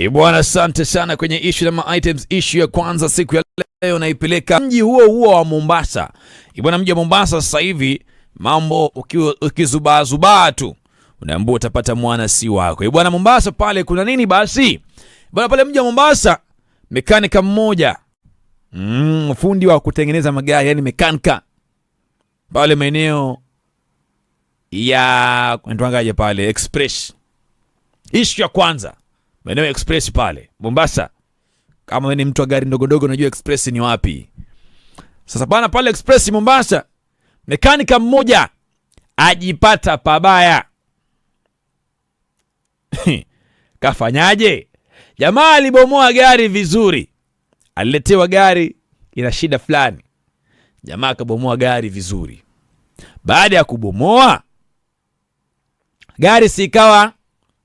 Bwana, asante sana kwenye issue na items. Issue ya kwanza siku ya leo naipeleka mji huo wa Mombasa. Bwana, mji wa Mombasa sasa hivi mambo ukizubaa tu unaambiwa utapata mwana si wako. Bwana, Mombasa pale kuna nini basi? Bwana, pale mji wa Mombasa mekanika mmoja fundi wa kutengeneza magari, yani mekanika pale maeneo ya ndwangaje pale Express. Issue ya kwanza maeneo Express pale Mombasa. Kama wewe ni mtu wa gari ndogo unajua Express ni wapi. Sasa bana, pale Express Mombasa mekanika mmoja ajipata pabaya. Kafanyaje? Jamaa alibomoa gari vizuri. Aliletewa gari ina shida fulani. Jamaa kabomoa gari vizuri. Baada ya kubomoa gari sikawa,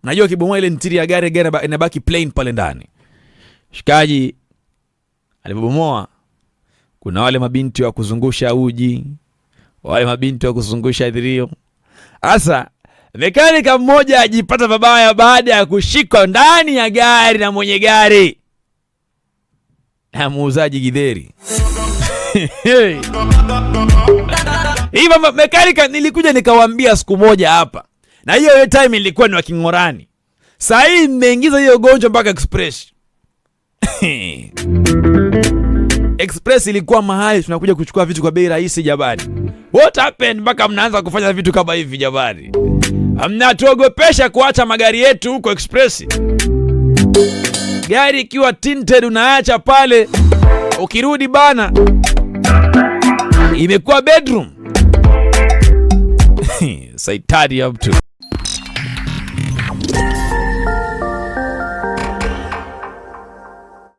najua kibomoa ile ntiri ya gari inabaki plain pale ndani. Shikaji alibomoa, kuna wale mabinti wa kuzungusha uji, wale mabinti wa kuzungusha dhirio. Asa mekanika mmoja ajipata babaya baada ya kushikwa ndani ya gari na mwenye gari na muuzaji githeri. Hivi mekanika nilikuja nikawaambia siku moja hapa, na hiyo time ilikuwa ni wa Kingorani. Sasa hii mmeingiza hiyo gonjo mpaka Express. Express ilikuwa mahali tunakuja kuchukua vitu kwa bei rahisi jabari. What happened mpaka mnaanza kufanya vitu kama hivi jabari? Mnatuogopesha kuacha magari yetu huko Express. Gari ikiwa tinted unaacha pale, ukirudi bana imekuwa bedroom. Saitadi up to